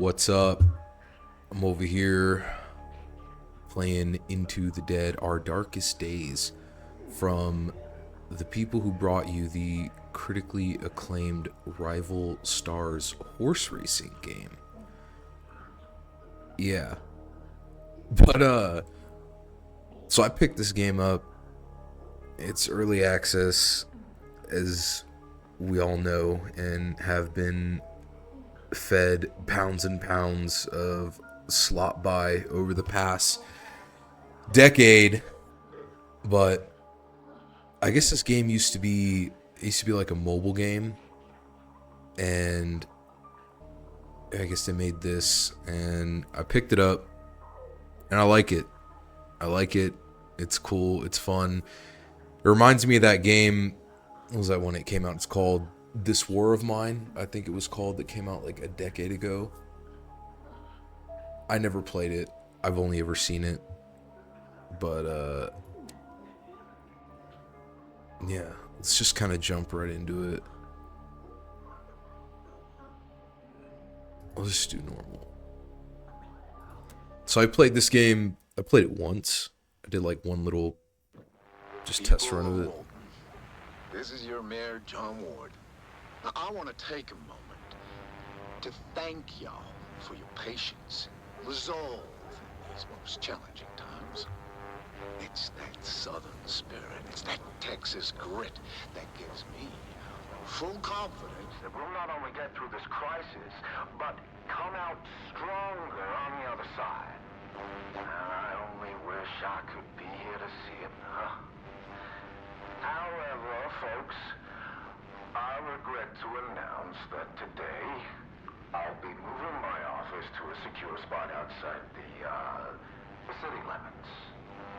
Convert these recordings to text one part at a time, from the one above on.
What's up? I'm over here playing Into the Dead, Our Darkest Days, from the people who brought you the critically acclaimed Rival Stars horse racing game. Yeah. But so I picked this game up. It's early access, as we all know, and have been fed pounds and pounds of slop by over the past decade. But I guess this game used to be like a mobile game, and I guess they made this, and I picked it up, and I like it. It's cool. It's fun. It reminds me of that game. What was that one? It came out. It's called This War of Mine, I think it was called. That came out like a decade ago. I never played it. I've only ever seen it. But yeah, let's just kind of jump right into it. I'll just do normal. So I played this game. I played it once. I did like one little just test run of it. This is your mayor, John Ward. Now, I want to take a moment to thank y'all for your patience and resolve in these most challenging times. It's that Southern spirit, it's that Texas grit that gives me full confidence that we'll not only get through this crisis, but come out stronger on the other side. And I only wish I could be here to see it, huh? However, folks, I regret to announce that today I'll be moving my office to a secure spot outside the city limits.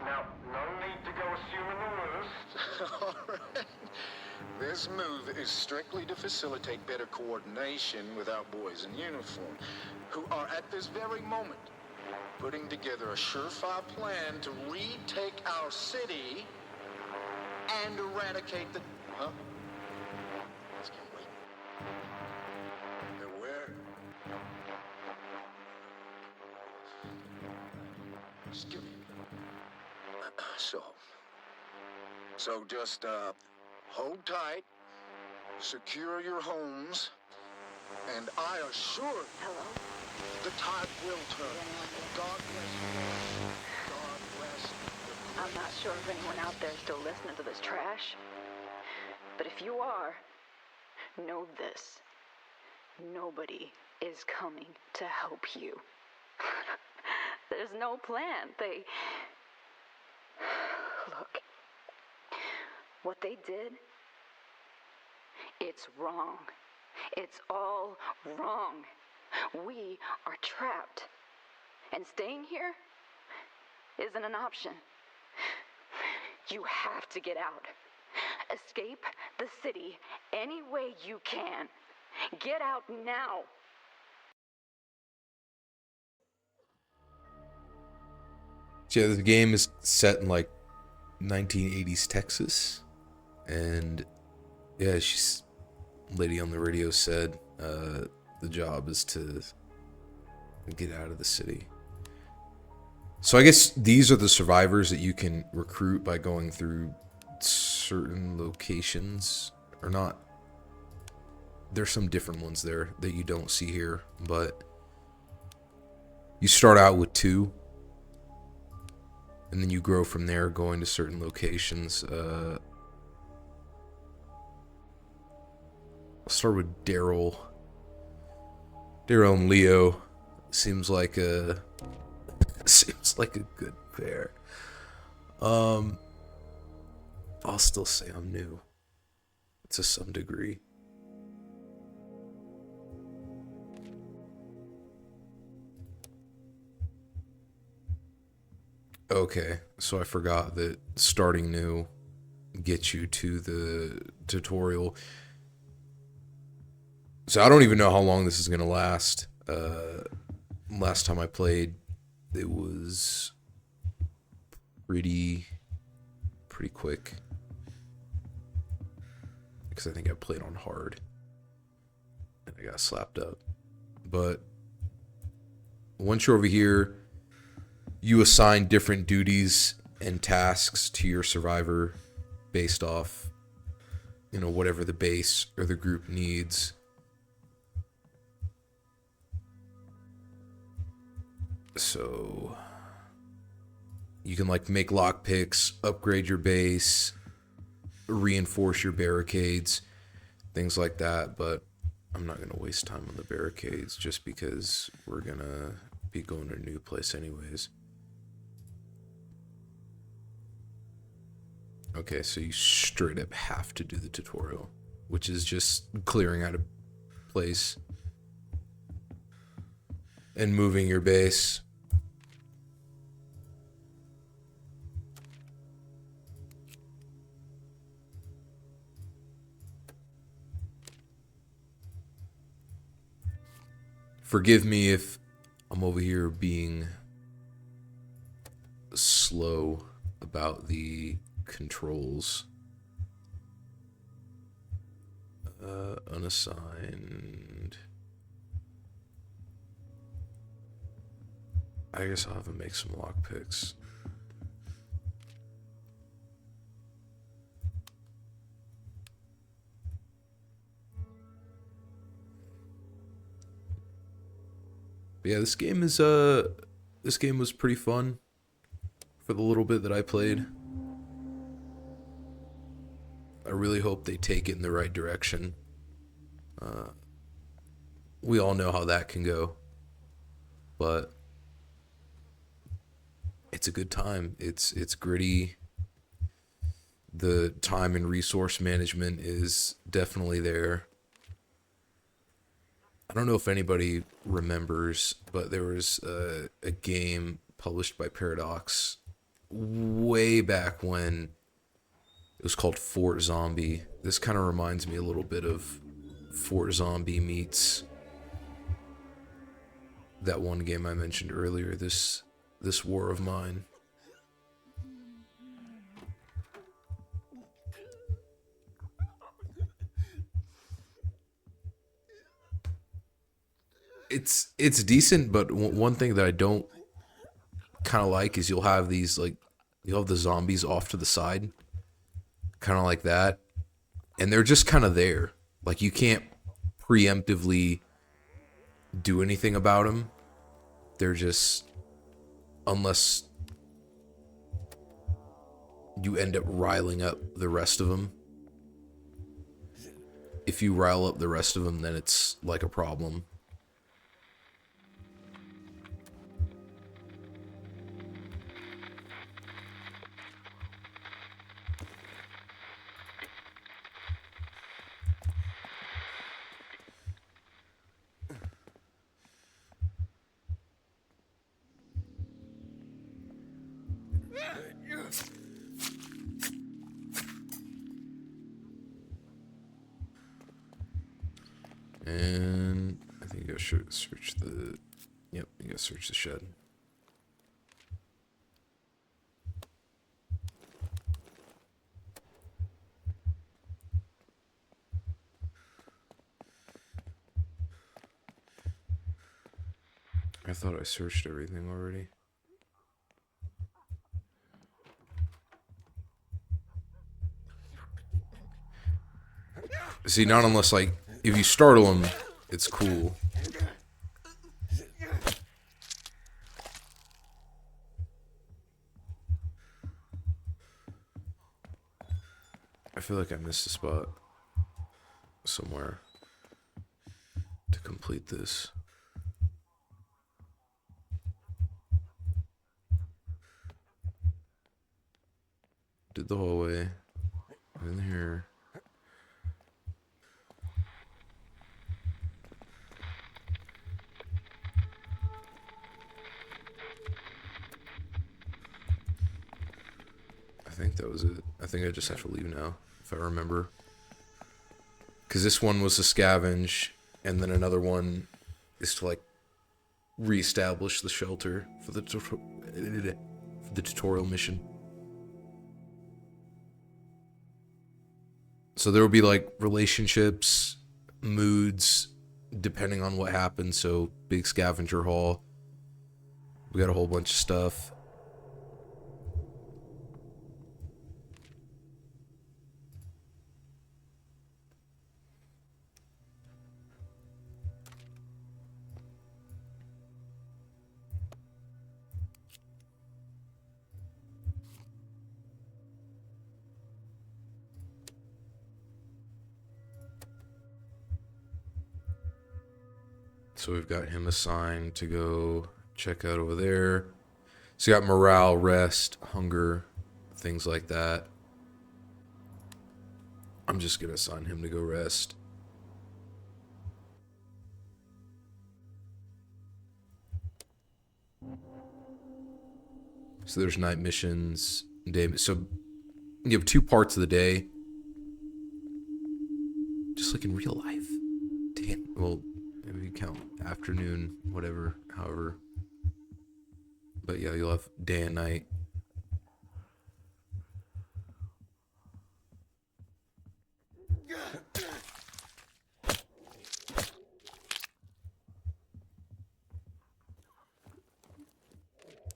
Now, no need to go assuming the worst. All right. This move is strictly to facilitate better coordination with our boys in uniform, who are at this very moment putting together a surefire plan to retake our city and eradicate the... Huh? Let's get wait. They're where? Excuse me. So just, hold tight, secure your homes, and I assure you... Hello? The tide will turn. God bless you. God bless you. I'm not sure if anyone out there is still listening to this trash. But if you are, know this. Nobody is coming to help you. There's no plan. Look. What they did, it's wrong. It's all wrong. We are trapped. And staying here isn't an option. You have to get out. Escape the city any way you can. Get out now. Yeah, the game is set in like 1980s Texas. And yeah, lady on the radio said the job is to get out of the city. So I guess these are the survivors that you can recruit by going through certain locations, or not. There's some different ones there that you don't see here, but you start out with 2, and then you grow from there, going to certain locations. I'll start with Daryl. Daryl and Leo seems like a good pair. I'll still say I'm new to some degree. Okay, so I forgot that starting new gets you to the tutorial. So I don't even know how long this is going to last. Last time I played, it was pretty quick. Because I think I played on hard. And I got slapped up. But once you're over here, you assign different duties and tasks to your survivor based off, whatever the base or the group needs. So you can like make lockpicks, upgrade your base, reinforce your barricades, things like that. But I'm not going to waste time on the barricades just because we're going to be going to a new place anyways. Okay, so you straight up have to do the tutorial, which is just clearing out a place and moving your base. Forgive me if I'm over here being slow about the controls. Unassigned. I guess I'll have to make some lockpicks. But yeah, this game was pretty fun for the little bit that I played. I really hope they take it in the right direction. We all know how that can go, but it's a good time. It's gritty. The time and resource management is definitely there. I don't know if anybody remembers, but there was a game published by Paradox way back when. It was called Fort Zombie. This kind of reminds me a little bit of Fort Zombie meets that one game I mentioned earlier, this War of Mine. It's decent, but one thing that I don't kind of like is you'll have the zombies off to the side, kind of like that, and they're just kind of there. Like, you can't preemptively do anything about them. They're just, unless you end up riling up the rest of them. If you rile up the rest of them, then it's like a problem. And I think you gotta search the... Yep, you gotta search the shed. I thought I searched everything already. See, not unless, like, if you startle them, it's cool. I feel like I missed a spot somewhere to complete this. Did the hallway. In here. I think that was it. I think I just have to leave now, if I remember. Because this one was to scavenge, and then another one is to, like, reestablish the shelter for the tutorial mission. So there will be, like, relationships, moods, depending on what happens. So, big scavenger haul. We got a whole bunch of stuff. So we've got him assigned to go check out over there. So you got morale, rest, hunger, things like that. I'm just going to assign him to go rest. So there's night missions, day. So you have 2 parts of the day. Just like in real life. Damn. Well, maybe you count afternoon, whatever, however. But yeah, you'll have day and night.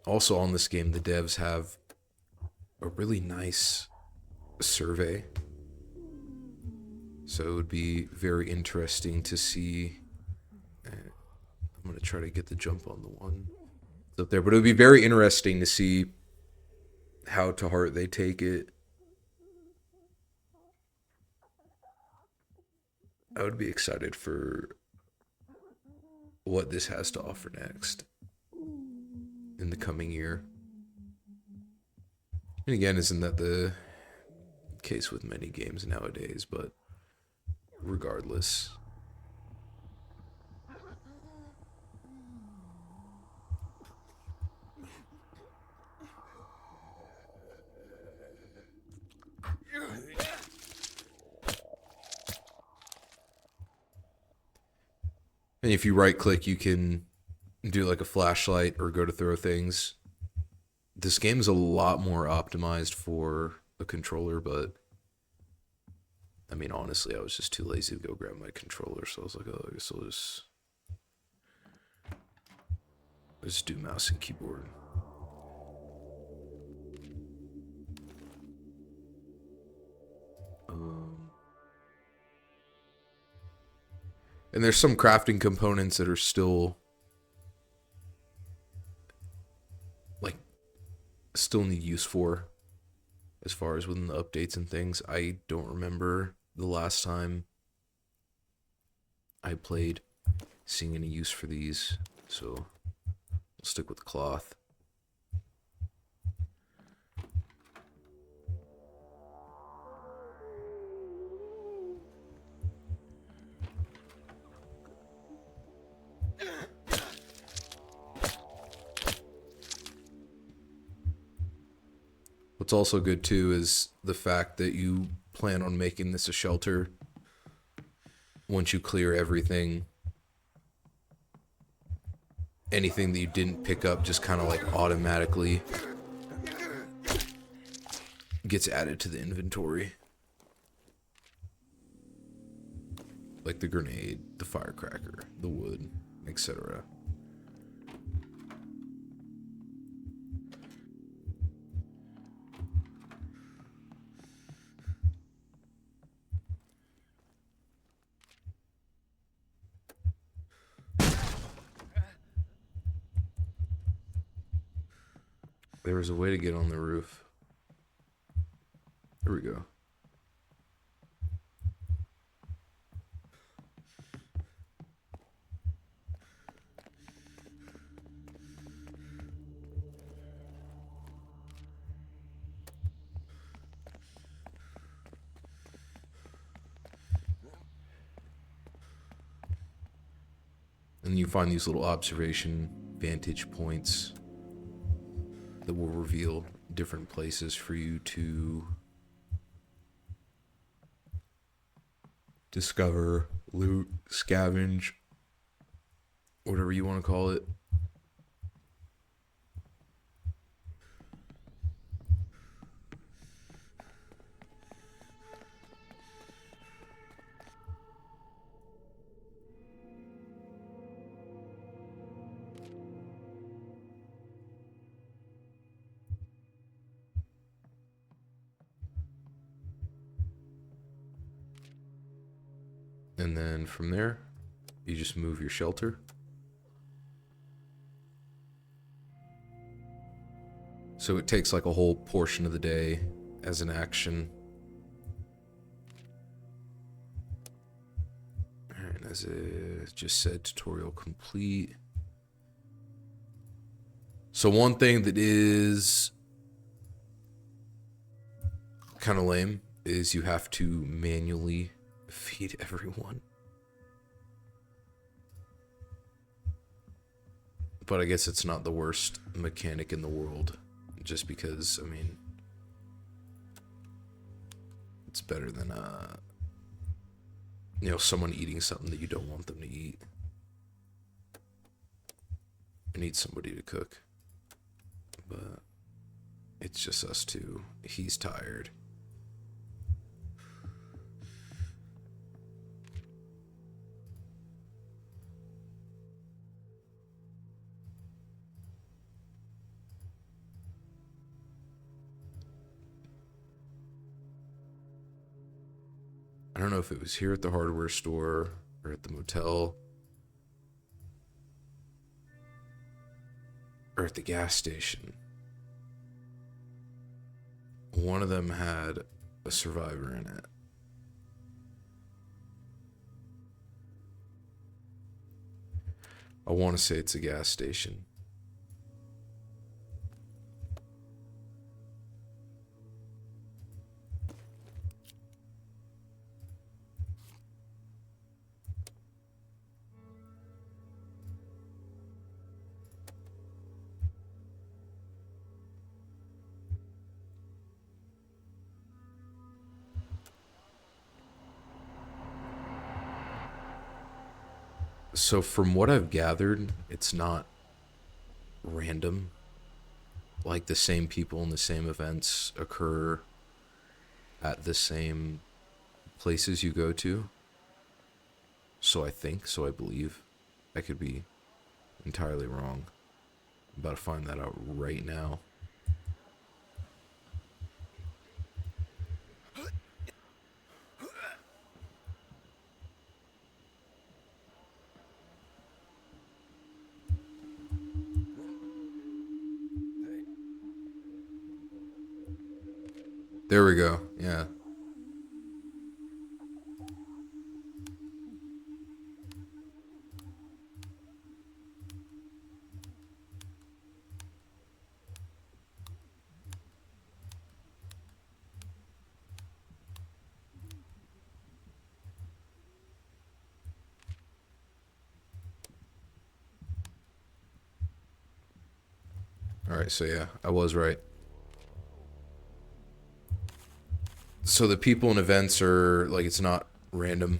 Also on this game, the devs have a really nice survey. So it would be very interesting to see. I'm going to try to get the jump on the one up there. But it would be very interesting to see how to heart they take it. I would be excited for what this has to offer next in the coming year. And again, isn't that the case with many games nowadays? But regardless. And if you right click, you can do like a flashlight or go to throw things. This game is a lot more optimized for a controller, but I mean, honestly, I was just too lazy to go grab my controller, so I was like, oh, I guess I'll just do mouse and keyboard. And there's some crafting components that are still need use for, as far as within the updates and things. I don't remember the last time I played seeing any use for these, so we'll stick with cloth. What's also good too is the fact that you plan on making this a shelter. Once you clear everything, anything that you didn't pick up just kind of like automatically gets added to the inventory. Like the grenade, the firecracker, the wood, etc. There was a way to get on the roof. Here we go. And you find these little observation vantage points that will reveal different places for you to discover, loot, scavenge, whatever you want to call it. And then from there, you just move your shelter. So it takes like a whole portion of the day as an action. And as it just said, tutorial complete. So one thing that is kind of lame is you have to manually feed everyone. But I guess it's not the worst mechanic in the world, just because, I mean, it's better than, you know, someone eating something that you don't want them to eat. I need somebody to cook, but it's just us two. He's tired. I don't know if it was here at the hardware store or at the motel or at the gas station. One of them had a survivor in it. I want to say it's a gas station. So from what I've gathered, it's not random. Like the same people and the same events occur at the same places you go to. So I think, so I believe. I could be entirely wrong. I'm about to find that out right now. There we go. Yeah. All right, so yeah, I was right. So the people and events are, like, it's not random.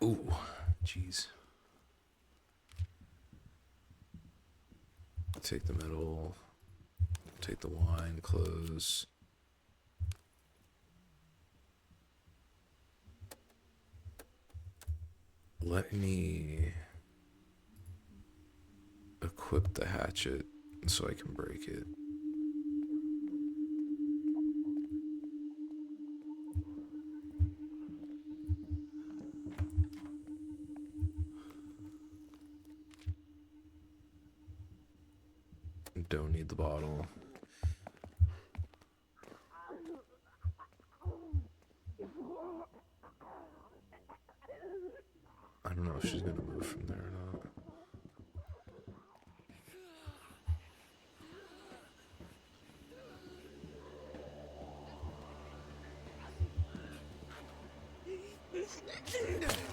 Ooh, jeez. Take the metal. Take the wine, close. Let me equip the hatchet so I can break it. Don't need the bottle. I don't know if she's gonna move from there or not.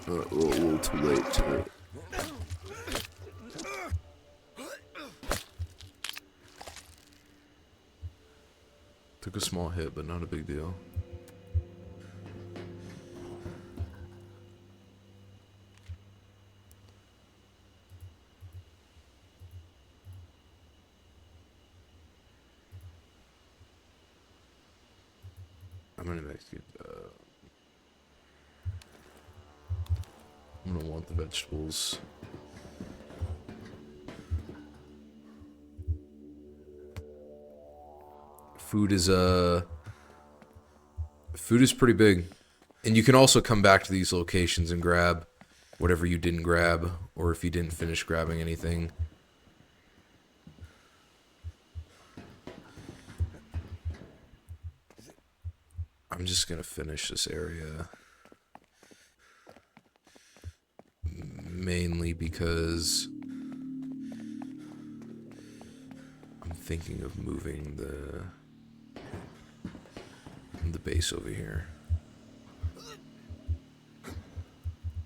A little too late to. Took a small hit, but not a big deal. I'm gonna make it. I'm gonna want the vegetables. food is pretty big. And you can also come back to these locations and grab whatever you didn't grab, or if you didn't finish grabbing anything. I'm just gonna finish this area. Mainly because I'm thinking of moving the base over here.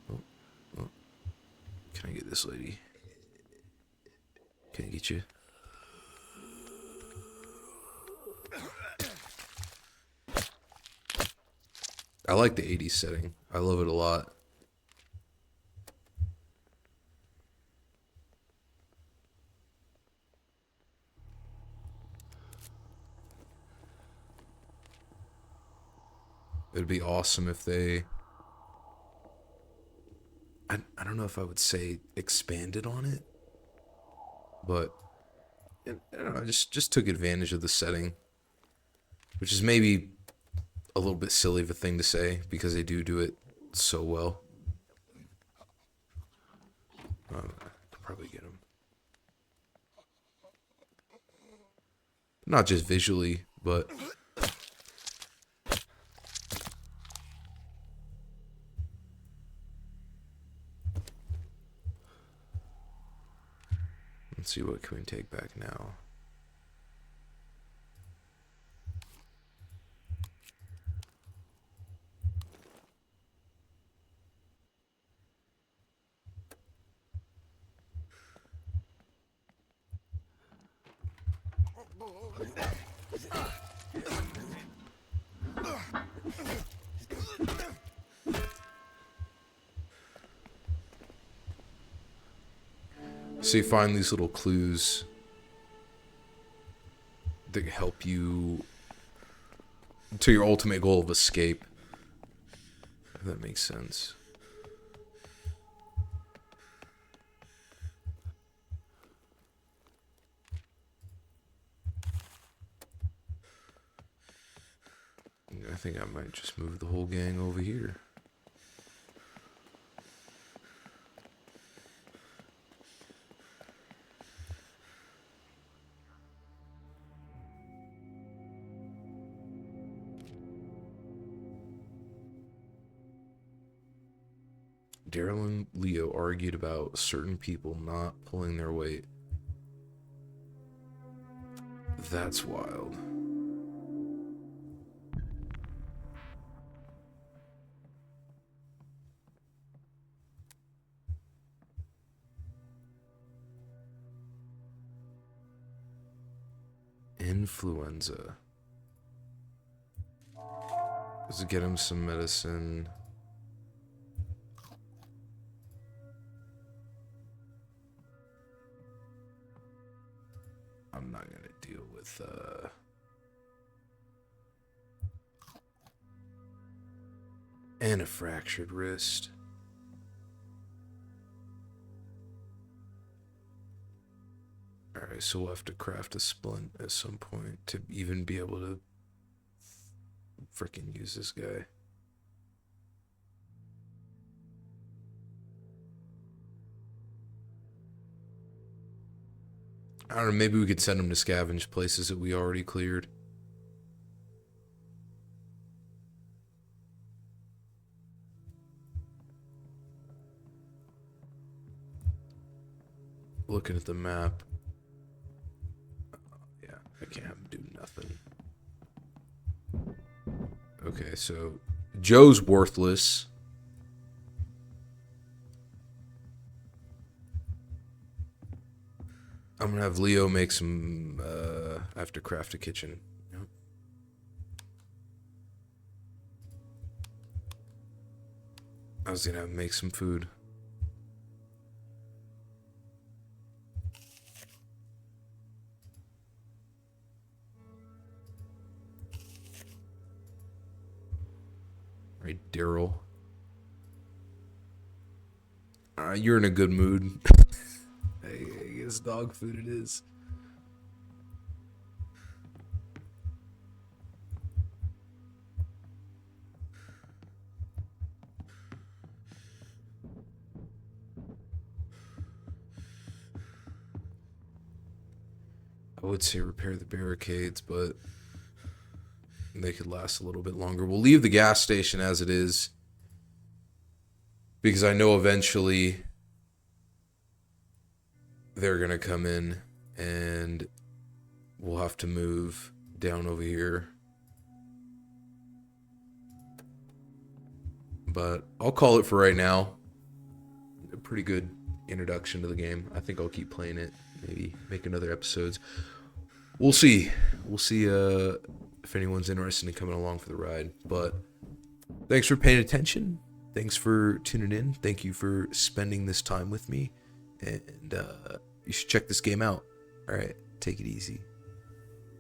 Oh. Can I get this lady? Can I get you? I like the 80s setting. I love it a lot. It'd be awesome if they... I don't know if I would say expanded on it, but I don't know, just took advantage of the setting, which is maybe a little bit silly of a thing to say because they do it so well. I'll probably get them. Not just visually, but... Let's see, what can we take back now? So you find these little clues that help you to your ultimate goal of escape. If that makes sense. I think I might just move the whole gang over here. Daryl and Leo argued about certain people not pulling their weight. That's wild. Influenza. Let's get him some medicine. I'm not gonna deal with and a fractured wrist. Alright, so we'll have to craft a splint at some point to even be able to freaking use this guy. I don't know, maybe we could send him to scavenge places that we already cleared. Looking at the map. Yeah, I can't have him do nothing. Okay, so Joe's worthless. I'm gonna have Leo make some, I have to craft a kitchen. Yep. I was gonna have him make some food. Right, Daryl. You're in a good mood. I guess dog food it is. I would say repair the barricades, but they could last a little bit longer. We'll leave the gas station as it is, because I know eventually they're going to come in and we'll have to move down over here. But I'll call it for right now. A pretty good introduction to the game. I think I'll keep playing it. Maybe make another episodes. We'll see. We'll see if anyone's interested in coming along for the ride. But thanks for paying attention. Thanks for tuning in. Thank you for spending this time with me. And you should check this game out. All right. Take it easy.